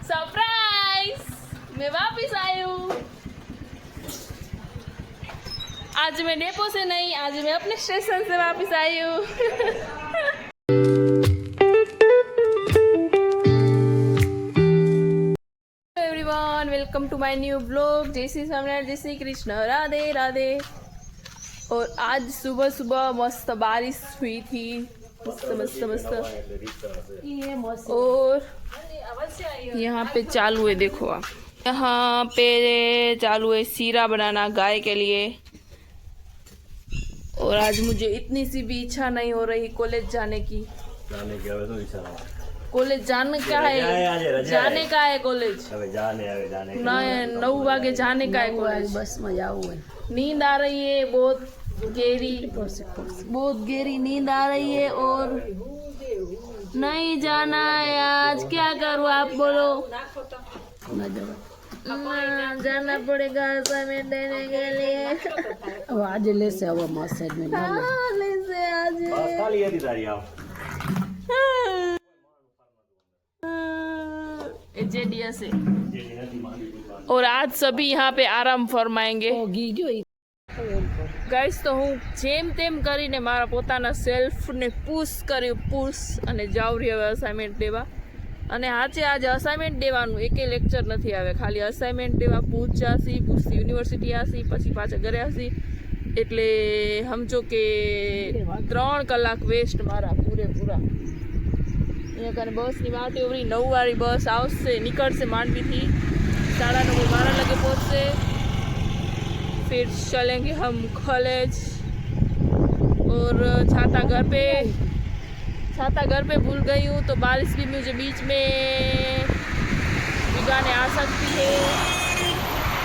Surprise, मैं वापस आई हूँ। आज मैं डेपो से नहीं, आज मैं अपने स्टेशन से वापस आई हूँ। Everyone, welcome to my new blog. जय श्री स्वामिनारायण, जय श्री कृष्ण, राधे राधे। और आज सुबह सुबह मस्त बारिश हुई थी, मस्त मस्त मस्त। और यहाँ पे चालू है, देखो आप, यहाँ पे चालू है सीरा बनाना गाय के लिए। और आज मुझे इतनी सी भी इच्छा नहीं हो रही कॉलेज जाने की। कॉलेज जाने का है, जाने का है कॉलेज। जाने 9 वागे जाने का है कॉलेज। बस में जाऊँ है। नींद आ रही है, बहुत गहरी नींद आ रही है। और नहीं जाना है आज, क्या करूँ आप बोलो? जाना पड़ेगा असाइनमेंट देने के लिए। अब आज ले से अब मसाज में ले से आज जेडीएस है। और आज सभी यहाँ पे आराम फरमाएंगे। ગાઈસ, તો હું જેમ તેમ કરીને મારા પોતાના સેલ્ફને પુશ અને જાઉં રહી હવે અસાઇનમેન્ટ દેવા. અને આજે અસાઇનમેન્ટ દેવાનું એકે લેક્ચર નથી આવે, ખાલી અસાઇનમેન્ટ દેવા પૂછાશી યુનિવર્સિટી આશી, પછી પાછા ઘરે આશી. એટલે સમજો કે 3 કલાક વેસ્ટ મારા પૂરેપૂરા. અહીંયા કારણે બસની વાટે ઉભરી 9 વાળી બસ આવશે, નીકળશે માંડવીથી, 9:30 12 લગે પહોંચશે. फिर चलेंगे हम कॉलेज। और छाता घर पे भूल गई हूँ, तो बारिश भी मुझे बीच में भिगाने आ सकती है,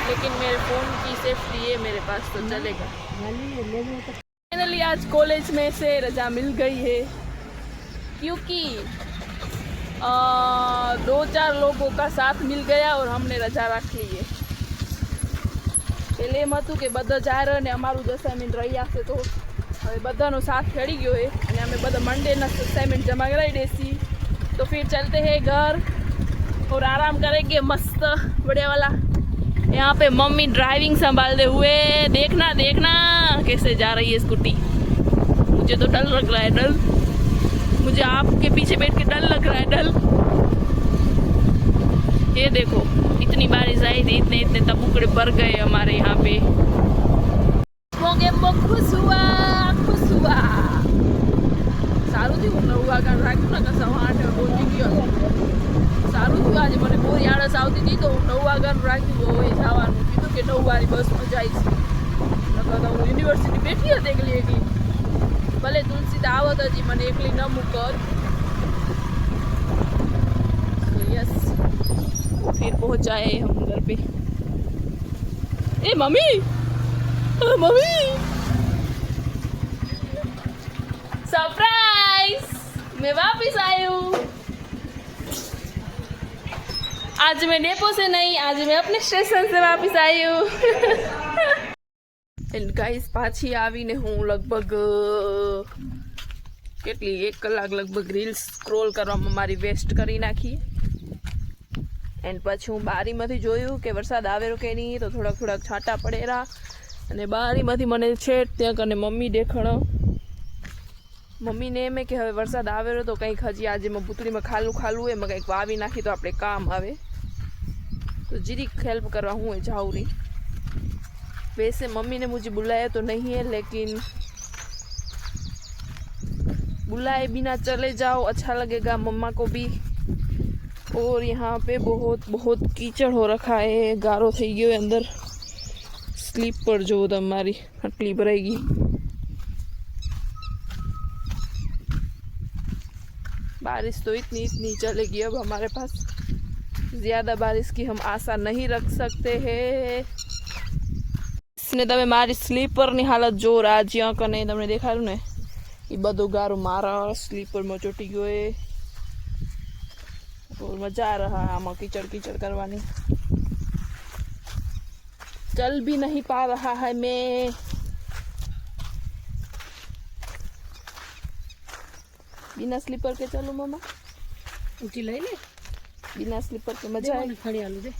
लेकिन मेरे फ़ोन की सेफ्टी है मेरे पास, तो चलेगा। फाइनली आज कॉलेज में से रजा मिल गई है, क्योंकि 2-4 लोगों का साथ मिल गया और हमने रजा रख ली है। એટલે એમ હતું કે બધા જાય ને અમારું જ અસાઇનમેન્ટ રહી આવશે, તો હવે બધાનો સાથ ખેડી ગયો है અને અમે બધા મંડેના અસાઇનમેન્ટ જમા કરાવી દેસી। तो फिर चलते हैं घर और आराम करेंगे मस्त बढ़िया वाला। यहाँ पे मम्मी ड्राइविंग संभालते हुए, देखना कैसे जा रही है स्कूटी। मुझे तो डर लग रहा है, डर मुझे आपके पीछे बैठ के डर लग रहा है, डर। ये देखो, इतनी बारिश आई थी, इतने तबुकड़े भर गए हमारे यहाँ पे। खुश हुआ सारू थी। 9 वाग्या राख्યું ને કે 8:30 પહોંચી ગયો। સારું થયું, આજે મને બહુ આળસ આવતી હતી, તો 9 વાગ્યાનું રાખ્યું હોય જવાનું, કીધું કે 9 વાળી બસમાં જઈશ। નકર તો હું યુનિવર્સિટી બેઠી હતી એકલી। ભલે તુલસી તો આવત હજી, મને એકલી ન મૂકત। યસ, फिर पहुंच जाए हम घर पे। ए मम्मी, सरप्राइज, मैं वापस आई हूँ। आज मैं डेपो से नहीं, आज मैं अपने स्टेशन से वापस आई हूँ। एंड गाइस, पाछी आवीने हूँ लगभग કેટલી 1 કલાક લગભગ રીલ્સ સ્ક્રોલ કરવામાં મારી વેસ્ટ કરી નાખી। એન્ડ પછી હું બારીમાંથી જોયું કે વરસાદ આવેલો કે નહીં, તો થોડાક છાંટા પડેલા, અને બારીમાંથી મને છેટ ત્યાં કને મમ્મી દેખાણો। મમ્મીને એમ કે હવે વરસાદ આવેલો તો કંઈક હજી આજે પૂતળીમાં ખાલું એમાં કંઈક વાવી નાખી તો આપણે કામ આવે, तो जीरीक हेल्प करवा हूँ जाऊँ रही। वैसे मम्मी ने मुझे बुलाया तो नहीं है, लेकिन बुलाए बिना चले जाओ अच्छा लगेगा मम्मा को भी। और यहाँ पे बहुत कीचड़ हो रखा है, गारो थी गयो अंदर। स्लीपर जो तमारी आटली भराएगी। बारिश तो इतनी चलेगी अब हमारे पास, ज़्यादा बारिश की हम आशा नहीं रख सकते हैं। इसने तमे मारी स्लीपरनी हालत जो राज्य कने तमने देखाडुं ने, ये बधो गारो मारा स्लीपर में ચોટી ગયો है। और मजा आ रहा है आमा कीचड़ करवानी। चल भी नहीं पा रहा है मैं। बिना स्लीपर के चलो मामा, ऊँची लई ले। बिना स्लीपर के मजा आए। खड़ी आलू दे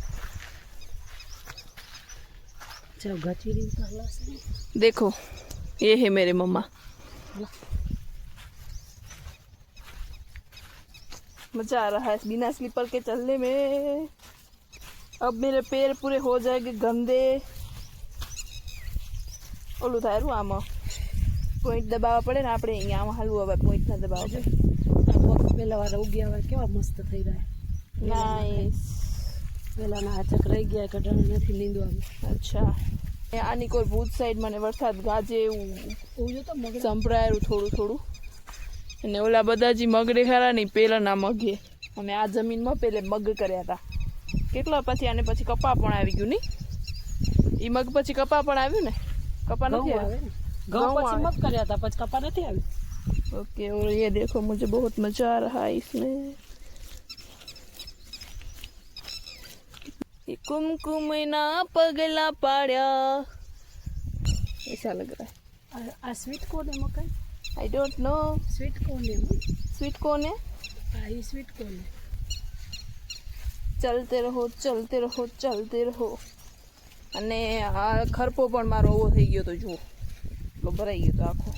चल गचीरी उतारला से देखो ये है मेरे मम्मा। मजा आ रहा है बिना स्लीपर के चलने में। अब मेरे पैर पूरे हो जाएंगे गंदे। ओलू थायरू आम પોઈન્ટ દબાવવા પડે ને આપણે અહીંયા આમ હાલવું હવે પોઈન્ટ ના દબાવવા પડે। પેલા વાર ઉગ્યા વાર કેવા મસ્ત થઈ રહ્યા નાઈસ। પેલાના હાચક રહી ગયા કઢાણ નથી લીંદવાનું। અચ્છા આની કોઈ ભૂત સાઈડ મને વરસાદ ગાજે એવું તો મગર સંભળાયેલું થોડું થોડું। અને ઓલા બધા જે મગ દેખાડા ને પેલાના મગે અમે આ જમીનમાં પેલે મગ કર્યા હતા કેટલા પછી આને પછી કપા પણ આવી ગયું નહીં એ મગ પછી કપા પણ આવ્યું ને કપા નથી આવ્યું ઘઉં પછી મગ કર્યા હતા પછી કપા નથી આવ્યું। ओके और ये देखो मुझे बहुत मजा आ रहा है इसमें। ये कुमकुम ना पगला पाड़ा ऐसा लग रहा है। आ स्वीट कौन है मकई? I don't know. स्वीट कौन है? स्वीट कौन है? ये स्वीट कौन है? चलते रहो चलते रहो चलते रहो। અને આ ખરપો પણ મારો ઓવો થઈ ગયો તો જુઓ એટલો ભરાઈ ગયો તો આખો।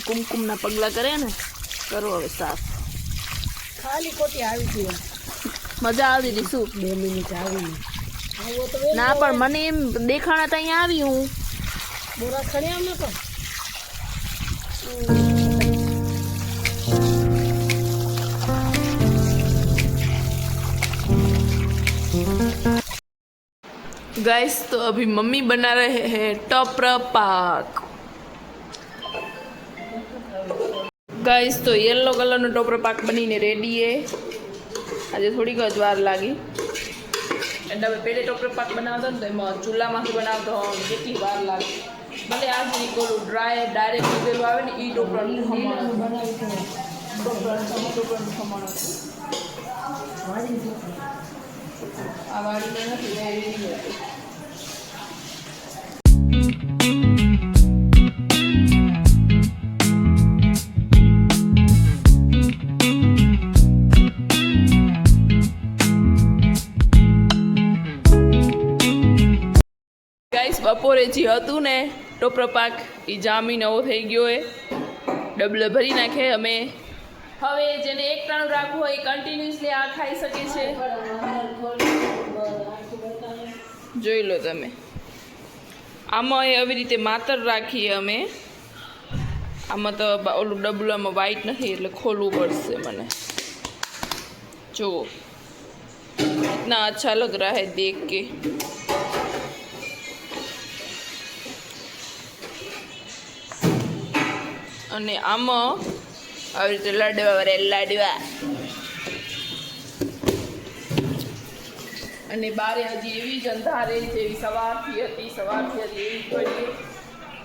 કુમકુમના પગલા કરે ને કરો હવે સાફ। ખાલી કોટી આવી ગઈ મજા આવી હતી શું 2 મિનિટ આવી ના પણ મને એમ દેખાણા તો અહીંયા આવી હું બોરા ખડ્યા ન તો गाइस तो अभी मम्मी बना रहे हैं टोपर पाक। गाइस तो येलो कलर नो टोपर पाक बनीने रेडी है। आज थोड़ी ज वार लागी એટલે હવે પેલે ટોપર પાક બનાવતો ને તો એમાં ચૂલામાંથી બનાવતો કેટલી વાર લાગે ભલે આજ નીકળું ડ્રાય ડાયરેક્ટ નીકળેલું આવે ને એ ટોપરાનું ખમણ આ વાડીને નથી રેડી નથી। બપોરે જે હતું ને ટોપરો પાક એ જામી નવો થઈ ગયો એ ડબલો ભરી નાખે અમે। હવે જેને એક ટાણું રાખવું હોય એ કન્ટિન્યુઅસલી આ ખાઈ શકે છે। જોઈ લો તમે આમાં એ આવી રીતે માતર રાખીએ અમે। આમાં તો ઓલું ડબલામાં વ્હાઈટ નથી એટલે ખોલવું પડશે મને। જુઓ इतना अच्छा लग रहा है देख के। અને આમાં આવી રીતે લાડવા વરે લાડવા અને બારે હજી એવી જ અંધારે જેવી સવારથી હતી એવી પડી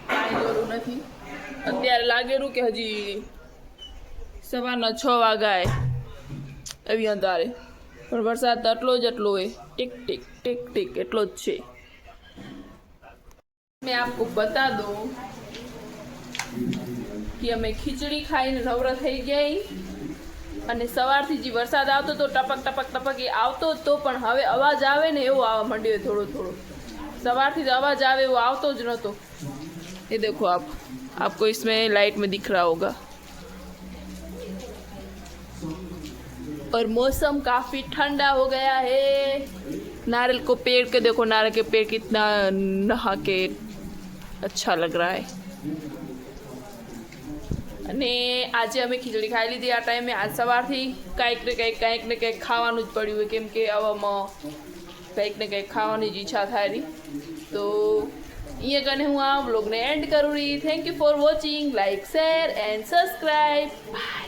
કાંઈ જરૂર નથી। અત્યારે લાગેલું કે હજી સવારના 6 વાગ્યા એવી અંધારે પણ વરસાદ તો એટલો જ એટલો હોય ટીક ટીક ટીક ટીક એટલો જ છે। મેં આપકો બતા દો કે અમે ખીચડી ખાઈને નવરા થઈ ગઈ અને સવારથી જે વરસાદ આવતો તો ટપક ટપક ટપક એ આવતો જ તો પણ હવે અવાજ આવે ને એવો આવવા માંડ્યો થોડો થોડો। સવારથી જ અવાજ આવે એવો આવતો જ નહોતો। ये देखो आपको इसमें लाइट में दिख रहा होगा। और मौसम काफ़ी ठंडा हो गया है। नारियल को पेड़ के देखो नारियल के पेड़ कितना नहा के अच्छा लग रहा है। અને આજે અમે ખીચડી ખાઈ લીધી આ ટાઈમે। આજ સવારથી કંઈક ને કંઈક ખાવાનું જ પડ્યું હોય કેમ કે આવામાં કંઈક ને કંઈક ખાવાની જ ઈચ્છા થાય રહી। તો અહીંયા કને હું આ વ્લોગને એન્ડ કરું રહી। Thank you for watching, like share and subscribe. By.